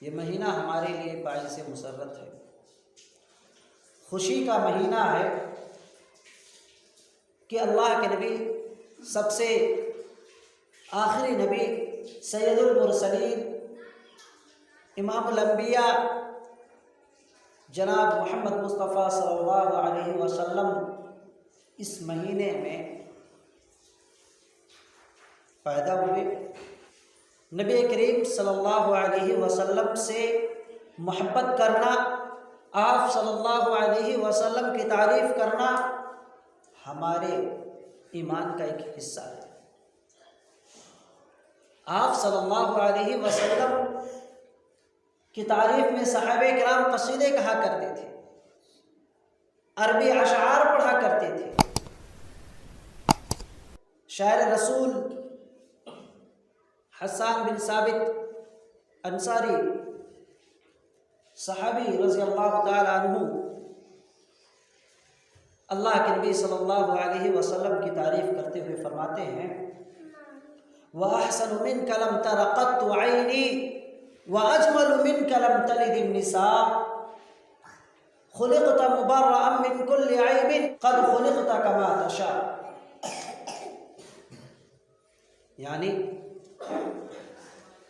یہ مہینہ ہمارے لیے باعث مسرت ہے، خوشی کا مہینہ ہے کہ اللہ کے نبی، سب سے آخری نبی، سید المرسلین، امام الانبیاء جناب محمد مصطفیٰ صلی اللہ علیہ وسلم اس مہینے میں پیدا ہوئے۔ نبی کریم صلی اللہ علیہ وسلم سے محبت کرنا، آپ صلی اللہ علیہ وسلم کی تعریف کرنا ہمارے ایمان کا ایک حصہ ہے۔ آپ صلی اللہ علیہ وسلم کی تعریف میں صحابہ کرام قصیدے کہا کرتے تھے، عربی اشعار پڑھا کرتے تھے۔ شاعر رسول حسان بن ثابت انصاری صحابی رضی اللہ تعالی عنہ اللہ کے نبی صلی اللہ علیہ وسلم کی تعریف کرتے ہوئے فرماتے ہیں: وَأَحْسَنُ مِنْكَ لَمْ تَرَ قَطُّ عَيْنِي وَأَجْمَلُ مِنْكَ لَمْ تَلِدِ النِّسَاءُ خُلِقْتَ مُبَرَّأً مِنْ كُلِّ عَيْبٍ قَدْ خُلِقْتَ كَمَا تَشَاءُ، یعنی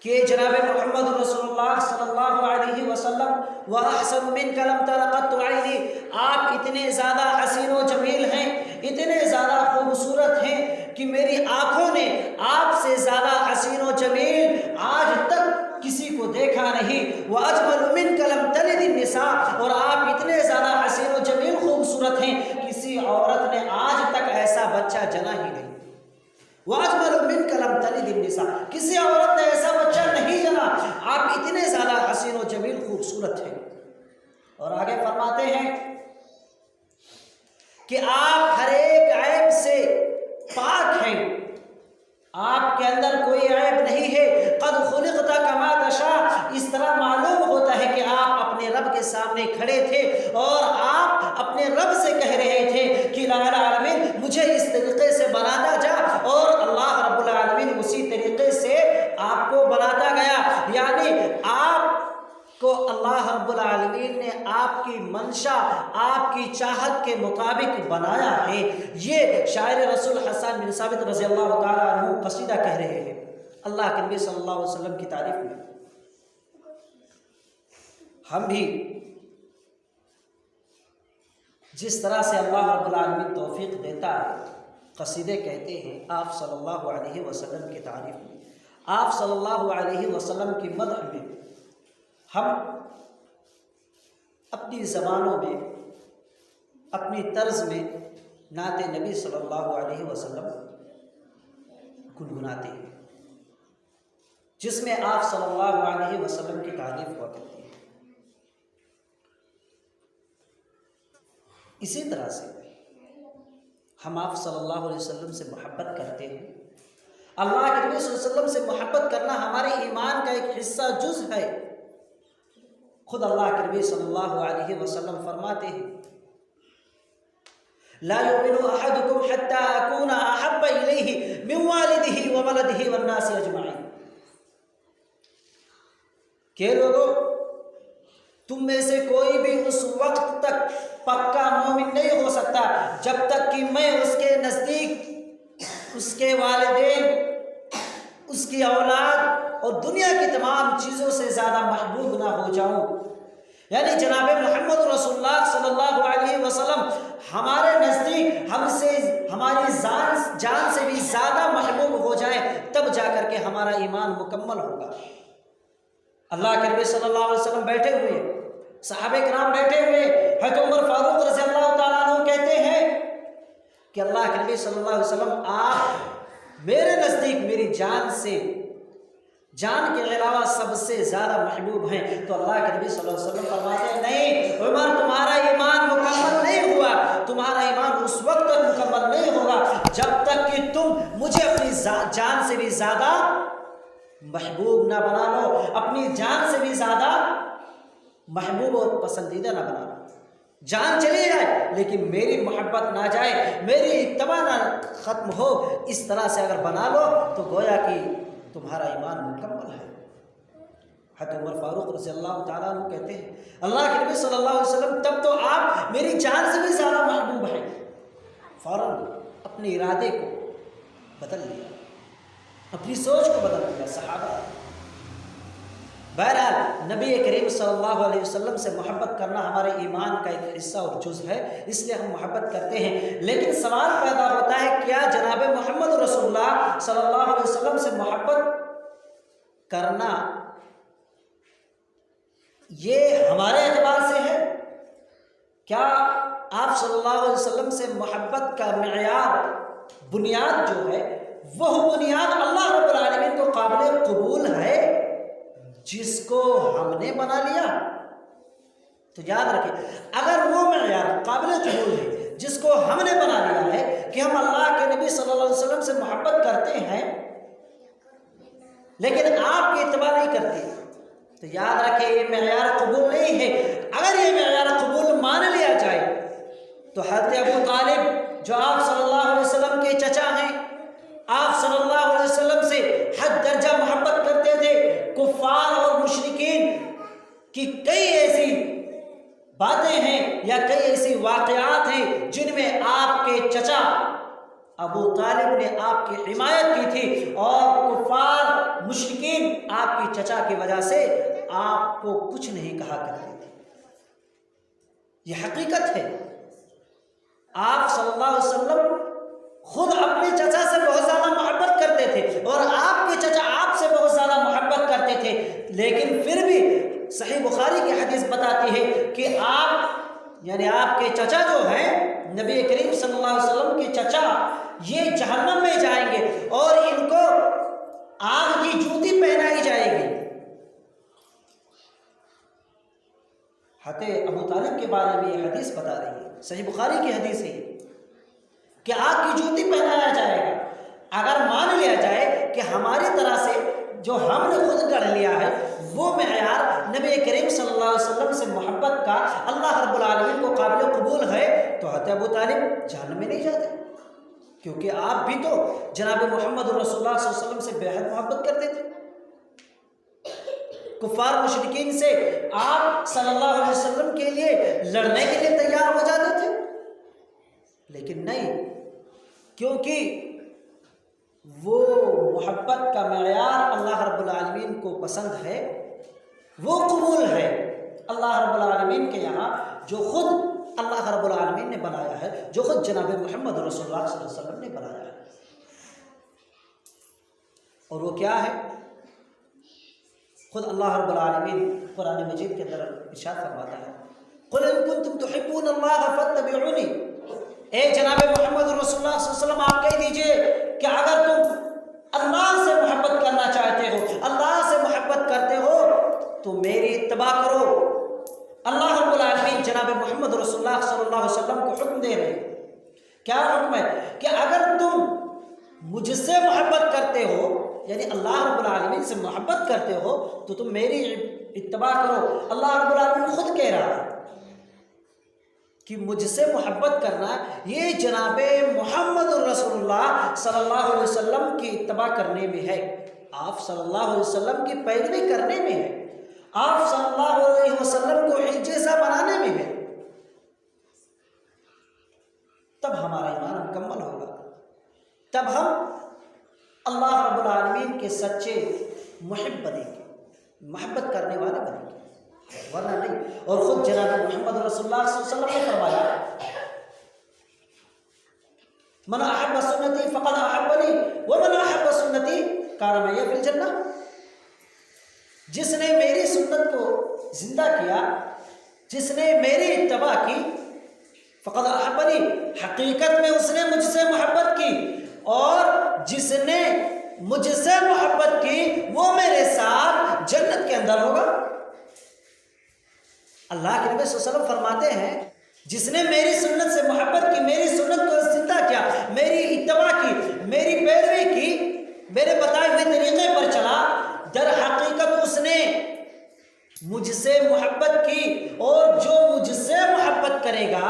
کہ جناب محمد رسول اللہ صلی اللہ علیہ وسلم وَأَحْسَنُ مِنْكَ لَمْ تَرَ قَطُّ عَيْنِي، آپ اتنے زیادہ حسین و جمیل ہیں، اتنے زیادہ خوبصورت ہیں کہ میری آنکھوں نے آپ سے زیادہ حسین و جمیل آج تک کسی کو دیکھا نہیں۔ وَأَجْمَلُ مِنْكَ لَمْ تَلِدِ النِّسَاءُ، اور آپ اتنے زیادہ حسین و جمیل خوبصورت ہیں، کسی عورت نے آج تک ایسا بچہ جنا ہی نہیں۔ وَأَجْمَلُ مِنْكَ لَمْ تَلِدِ النِّسَاءُ، کسی عورت نے ایسا بچہ نہیں جنا، آپ اتنے زیادہ حسین و جمیل خوبصورت ہیں۔ اور آگے فرماتے ہیں کہ آپ ہر ایک عیب سے پاک ہیں، آپ کے اندر کوئی عیب نہیں ہے۔ قد خلقت کما تشاء، اس طرح معلوم ہوتا ہے کہ آپ اپنے رب کے سامنے کھڑے تھے اور آپ اپنے رب سے کہہ رہے تھے کہ لا العالمین مجھے اس طریقے سے بناتا جا، اور اللہ رب العالمین اسی طریقے سے آپ کو بناتا گیا۔ یعنی آپ کو اللہ رب العالمین نے آپ کی منشا، آپ کی چاہت کے مطابق بنایا ہے۔ یہ شاعر رسول حسان بن ثابت رضی اللہ تعالیٰ عنہ قصیدہ کہہ رہے ہیں اللہ کے نبی صلی اللہ علیہ وسلم کی تعریف میں۔ ہم بھی جس طرح سے اللہ رب العالمین توفیق دیتا ہے قصیدے کہتے ہیں آپ صلی اللہ علیہ وسلم کی تعریف میں، آپ صلی اللہ علیہ وسلم کی مدح میں۔ ہم اپنی زبانوں میں، اپنی طرز میں نعت نبی صلی اللہ علیہ وسلم گنگناتے ہیں، جس میں آپ صلی اللہ علیہ وسلم کی تعریف ہوا کرتی ہے۔ اسی طرح سے ہم آپ صلی اللہ علیہ وسلم سے محبت کرتے ہیں۔ اللہ کے نبی صلی اللہ علیہ وسلم سے محبت کرنا ہمارے ایمان کا ایک حصہ، جز ہے۔ خود اللہ کے نبی صلی اللہ علیہ وسلم فرماتے ہیں: لا يؤمن احدكم حتى اكون احب اليه من والده وولده والناس اجمعين، کہ لوگوں تم میں سے کوئی بھی اس وقت تک پکا مومن نہیں ہو سکتا جب تک کہ میں اس کے نزدیک اس کے والدین، اس کی اولاد اور دنیا کی تمام چیزوں سے زیادہ محبوب نہ ہو جاؤں۔ یعنی جناب محمد رسول اللہ صلی اللہ علیہ وسلم ہمارے نزدیک ہم سے، ہماری جان سے بھی زیادہ محبوب ہو جائیں، تب جا کر کے ہمارا ایمان مکمل ہوگا۔ اللہ کے نبی صلی اللہ علیہ وسلم بیٹھے ہوئے، صحابہ کرام بیٹھے ہوئے، حضرت عمر فاروق رضی اللہ تعالیٰ عنہ کہتے ہیں کہ اللہ کے نبی صلی اللہ علیہ وسلم آپ میرے نزدیک میری جان سے، جان کے علاوہ سب سے زیادہ محبوب ہیں۔ تو اللہ کے نبی صلی اللہ علیہ وسلم فرماتے ہیں نہیں عمر، تمہارا ایمان مکمل نہیں ہوا، تمہارا ایمان اس وقت تک مکمل نہیں ہوگا جب تک کہ تم مجھے اپنی جان سے بھی زیادہ محبوب نہ بنا لو، اپنی جان سے بھی زیادہ محبوب اور پسندیدہ نہ بنا لو۔ جان چلی جائے لیکن میری محبت نہ جائے، میری اتباع نہ ختم ہو، اس طرح سے اگر بنا لو تو گویا کہ تمہارا ایمان مکمل ہے۔ حضرت عمر فاروق رضی اللہ تعالیٰ عنہ کہتے ہیں اللہ کے نبی صلی اللہ علیہ وسلم تب تو آپ میری جان سے بھی زیادہ محبوب ہیں. فوراً اپنے ارادے کو بدل لیا, اپنی سوچ کو بدل لیا صحابہ. بہرحال نبی کریم صلی اللہ علیہ وسلم سے محبت کرنا ہمارے ایمان کا ایک حصہ اور جز ہے, اس لیے ہم محبت کرتے ہیں. لیکن سوال پیدا ہوتا ہے کیا جناب محمد رسول اللہ صلی اللہ علیہ وسلم سے محبت کرنا یہ ہمارے اعتبار سے ہے؟ کیا آپ صلی اللہ علیہ وسلم سے محبت کا معیار, بنیاد جو ہے وہ بنیاد اللہ رب العالمین کو قابل قبول ہے جس کو ہم نے بنا لیا؟ تو یاد رکھیں, اگر وہ معیار قابل قبول ہے جس کو ہم نے بنا لیا ہے کہ ہم اللہ کے نبی صلی اللہ علیہ وسلم سے محبت کرتے ہیں لیکن آپ کی اتباع نہیں کرتے, تو یاد رکھیں یہ معیار قبول نہیں ہے. اگر یہ معیار قبول مان لیا جائے تو حضرت ابو طالب جو آپ صلی اللہ علیہ وسلم کے چچا ہیں, آپ صلی اللہ علیہ وسلم سے حد درجہ محبت کرتے تھے, کفار اور مشرکین کی کئی ایسی باتیں ہیں یا کئی ایسی واقعات ہیں جن میں آپ کے چچا ابو طالب نے آپ کی حمایت کی تھی اور کفار مشرکین آپ کی چچا کی وجہ سے آپ کو کچھ نہیں کہا کرتے تھے. یہ حقیقت ہے. آپ صلی اللہ علیہ وسلم خود اپنے چچا سے بہت زیادہ محبت کرتے تھے اور آپ کے چچا آپ سے بہت زیادہ محبت کرتے تھے, لیکن پھر بھی صحیح بخاری کی حدیث بتاتی ہے کہ آپ یعنی آپ کے چچا جو ہیں نبی کریم صلی اللہ علیہ وسلم کے چچا یہ جہنم میں جائیں گے اور ان کو آگ کی جوتی پہنائی جائے گی. حضرت ابو طالب کے بارے میں یہ حدیث بتا رہی ہے, صحیح بخاری کی حدیث ہے کہ آگ کی جوتی پہنایا جائے گا. اگر مان لیا جائے کہ ہماری طرح سے جو ہم نے خود گڑھ لیا ہے وہ معیار نبی کریم صلی اللہ علیہ وسلم سے محبت کا اللہ رب العالمین کو قابل قبول ہے تو حضرت ابو طالب جہنم میں نہیں جاتے, کیونکہ آپ بھی تو جناب محمد رسول اللہ صلی اللہ علیہ وسلم سے بے حد محبت کرتے تھے. کفار مشرکین سے آپ صلی اللہ علیہ وسلم کے لیے لڑنے کے لیے تیار ہو جاتے تھے, لیکن نہیں, کیونکہ وہ محبت کا معیار اللہ رب العالمین کو پسند ہے, وہ قبول ہے اللہ رب العالمین کے یہاں جو خود اللہ رب العالمین نے بنایا ہے, جو خود جناب محمد رسول اللہ صلی اللہ علیہ وسلم نے بنایا ہے. اور وہ کیا ہے؟ خود اللہ رب العالمین قرآن مجید کے اندر ارشاد فرماتا ہے قُلْ إِن كُنتُمْ تُحِبُّونَ اللَّهَ فَاتَّبِعُونِي, اے جناب محمد رسول اللہ صلی اللہ علیہ وسلم آپ کہہ دیجئے کہ اگر تم اللہ سے محبت کرنا چاہتے ہو, اللہ سے محبت کرتے ہو تو میری اتباع کرو. اللہ رب العالمین جناب محمد رسول اللہ صلی اللہ علیہ وسلم کو حکم دے رہے ہیں. کیا حکم ہے؟ کہ اگر تم مجھ سے محبت کرتے ہو یعنی اللہ رب العالمین سے محبت کرتے ہو تو تم میری اتباع کرو. اللہ رب العالمین خود کہہ رہا ہے کہ مجھ سے محبت کرنا یہ جناب محمد رسول اللہ صلی اللہ علیہ وسلم کی اتباع کرنے میں ہے, آپ صلی اللہ علیہ وسلم کی پیروی کرنے میں ہے, آپ صلی اللہ علیہ وسلم کو حجیزہ بنانے میں ہے. تب ہمارا ایمان مکمل ہوگا, تب ہم اللہ رب العالمین کے سچے محب بنیں گے, محبت کرنے والے بنیں گے, ورنہ نہیں. اور خود جناب محمد رسول اللہ صلی اللہ علیہ وسلم نے فرمایا من احب سنتی فقد احبنی ومن احب سنتی کان معی فی الجنہ, جس نے میری سنت کو زندہ کیا, جس نے میری اتباع کی, فقد احبنی حقیقت میں اس نے مجھ سے محبت کی, اور جس نے مجھ سے محبت کی وہ میرے ساتھ جنت کے اندر ہوگا. اللہ کے نبی صلی اللہ علیہ وسلم فرماتے ہیں جس نے میری سنت سے محبت کی, میری سنت کو زندہ کیا, میری اتباع کی, میری پیروی کی, میرے بتائے ہوئے طریقے پر چلا, در حقیقت اس نے مجھ سے محبت کی, اور جو مجھ سے محبت کرے گا,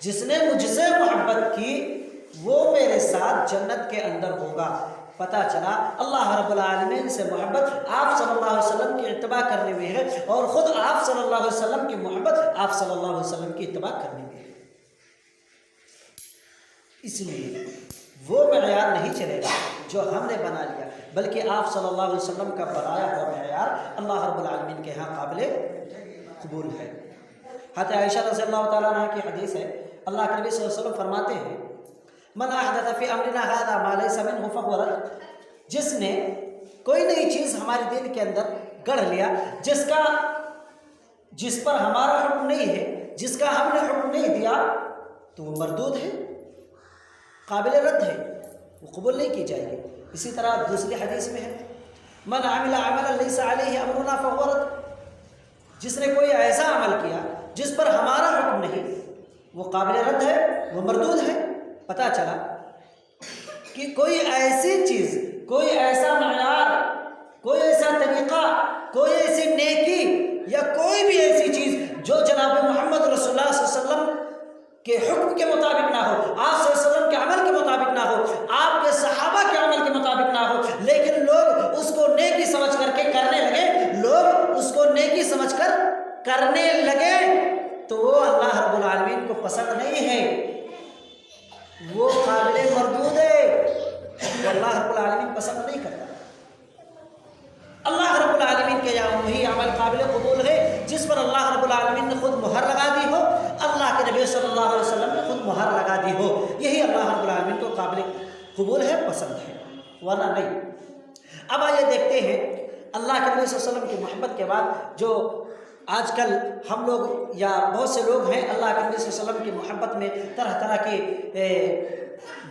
جس نے مجھ سے محبت کی وہ میرے ساتھ جنت کے اندر ہوگا. پتہ چلا اللہ رب العالمین سے محبت آپ صلی اللہ علیہ وسلم کی اتباع کرنے میں ہے، اور خود آپ صلی اللہ علیہ وسلم کی محبت آپ صلی اللہ علیہ وسلم کی اتباع کرنے میں ہے۔ اس لیے وہ معیار نہیں چلے گا جو ہم نے بنا لیا، بلکہ آپ صلی اللہ علیہ وسلم کا بنایا ہوا معیار اللہ رب العالمین کے ہاں قابل قبول ہے۔ حضرت عائشہ رضی اللہ تعالیٰ عنہ کی حدیث ہے، اللہ کے نبی صلی اللہ علیہ وسلم فرماتے ہیں من احدث فی امرنا ھذا ما لیس منہ فہو رد، جس نے کوئی نئی چیز ہمارے دین کے اندر گڑھ لیا جس پر ہمارا حکم نہیں ہے، جس کا ہم نے حکم نہیں دیا، تو وہ مردود ہے، قابل رد ہے، وہ قبول نہیں کی جائے گی۔ اسی طرح دوسری حدیث میں ہے من عمل عملا لیس علیہ امرنا فہو رد، جس نے کوئی ایسا عمل کیا جس پر ہمارا حکم نہیں، وہ قابل رد ہے، وہ مردود ہے۔ پتہ چلا کہ کوئی ایسی چیز، کوئی ایسا معیار، کوئی ایسا طریقہ، کوئی ایسی نیکی یا کوئی بھی ایسی چیز جو جناب محمد رسول اللہ صلی اللہ علیہ وسلم کے حکم کے مطابق نہ ہو، آپ صلی اللہ علیہ وسلم کے عمل کے مطابق نہ ہو، آپ کے صحابہ کے عمل کے مطابق نہ ہو، لیکن لوگ اس کو نیکی سمجھ کر کے کرنے لگے، لوگ اس کو نیکی سمجھ کر کرنے لگے، تو وہ اللہ رب العالمین کو پسند نہیں ہے، وہ قابل مردود ہے، وہ اللہ رب العالمین پسند نہیں کرتا۔ اللہ رب العالمین کے یہاں وہی عمل قابل قبول ہے جس پر اللہ رب العالمین نے خود مہر لگا دی ہو، اللہ کے نبی صلی اللہ علیہ وسلم نے خود مہر لگا دی ہو، یہی اللہ رب العالمین کو قابل قبول ہے، پسند ہے، ورنہ نہیں۔ اب آئیے دیکھتے ہیں اللہ کے نبی صلی اللہ علیہ وسلم کی محبت کے بعد جو آج کل ہم لوگ یا بہت سے لوگ ہیں اللہ کے نبی صلی اللہ علیہ وسلم کی محبت میں طرح طرح کی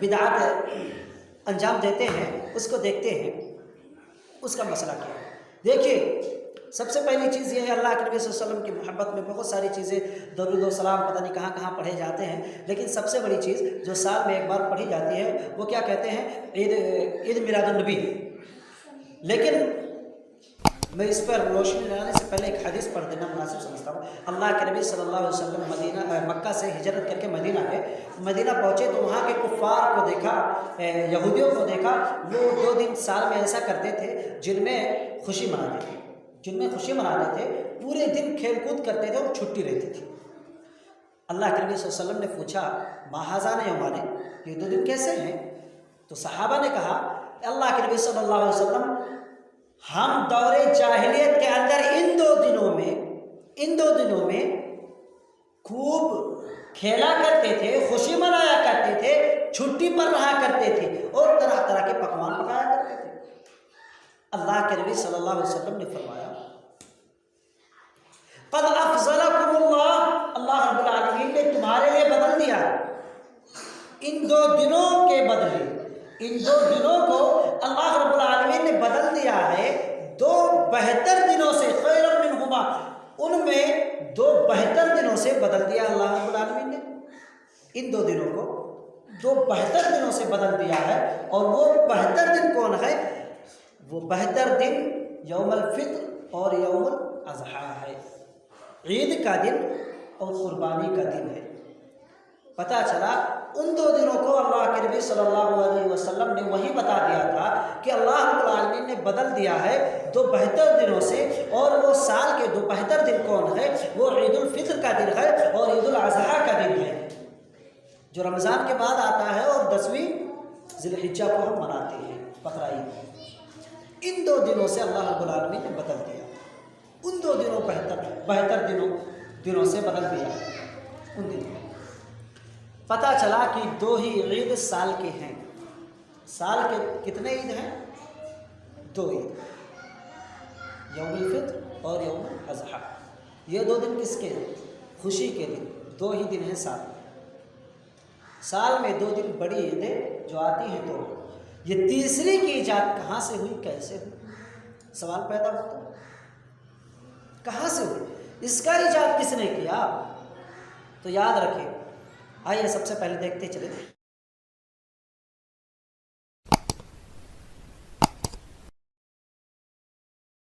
بدعات انجام دیتے ہیں، اس کو دیکھتے ہیں، اس کا مسئلہ کیا ہے۔ دیکھیے، سب سے پہلی چیز یہ ہے اللہ کے نبی صلی اللہ علیہ وسلم کی محبت میں بہت ساری چیزیں درود و سلام پتہ نہیں کہاں کہاں پڑھے جاتے ہیں، لیکن سب سے بڑی چیز جو سال میں ایک بار پڑھی جاتی ہے وہ کیا کہتے ہیں؟ عید میلاد النبی۔ لیکن میں اس پر روشنی ڈالنے سے پہلے ایک حدیث پڑھ دینا مناسب سمجھتا ہوں۔ اللہ کے نبی صلی اللہ علیہ وسلم مکہ سے ہجرت کر کے مدینہ گئے، مدینہ پہنچے تو وہاں کے کفار کو دیکھا، یہودیوں کو دیکھا، وہ 2 دن سال میں ایسا کرتے تھے جن میں خوشی مناتے تھے، پورے دن کھیل کود کرتے تھے اور چھٹی رہتی تھی۔ اللہ کے نبی صلی اللہ علیہ وسلم نے پوچھا ماہازان یومان، یہ 2 دن کیسے ہیں؟ تو صحابہ نے کہا اللہ کے نبی صلی اللہ علیہ وسلم ہم دور جاہلیت کے اندر ان دو دنوں میں خوب کھیلا کرتے تھے، خوشی منایا کرتے تھے، چھٹی پر رہا کرتے تھے اور طرح طرح کے پکوان پکایا کرتے تھے۔ اللہ کے نبی صلی اللہ علیہ وسلم نے فرمایا قد افضلکم اللہ رب العالمین نے تمہارے لیے بدل دیا ان 2 دنوں کے بدلے، ان 2 دنوں کو اللہ رب العالمین نے بدل دیا ہے 2 بہتر دنوں سے، خیر منہما، ان میں 2 بہتر دنوں سے بدل دیا اللہ رب العالمین نے، ان 2 دنوں کو 2 بہتر دنوں سے بدل دیا ہے۔ اور وہ بہتر دن کون ہے؟ وہ بہتر دن یوم الفطر اور یوم الاضحیٰ ہے، عید کا دن اور قربانی کا دن ہے۔ پتہ چلا ان 2 دنوں کو اللہ کے نبی صلی اللہ علیہ وسلم نے وہی بتا دیا تھا کہ اللہ رب العالمین نے بدل دیا ہے 2 بہتر دنوں سے، اور وہ سال کے 2 بہتر دن کون ہے؟ وہ عید الفطر کا دن ہے اور عید الاضحیٰ کا دن ہے، جو رمضان کے بعد آتا ہے اور 10ویں ذی الحجہ کو ہم مناتے ہیں، بقرہ عید۔ ان 2 دنوں سے اللہ رب العالمین نے بدل دیا، ان 2 دنوں بہتر دنوں سے بدل دیا ان دنوں۔ پتہ چلا کہ 2 ہی عید سال کے ہیں، سال کے کتنے عید ہیں؟ 2 عید، یوم الفطر اور یوم الاضحیٰ۔ یہ 2 دن کس کے ہیں؟ خوشی کے دن، 2 ہی دن ہیں سال میں 2 دن بڑی عیدیں جو آتی ہیں 2۔ یہ تیسری کی ایجاد کہاں سے ہوئی، کیسے ہوئی؟ سوال پیدا ہوتا ہے، کہاں سے ہوئی؟ اس کا ایجاد کس نے کیا؟ تو یاد رکھیں، آئیے سب سے پہلے دیکھتے چلے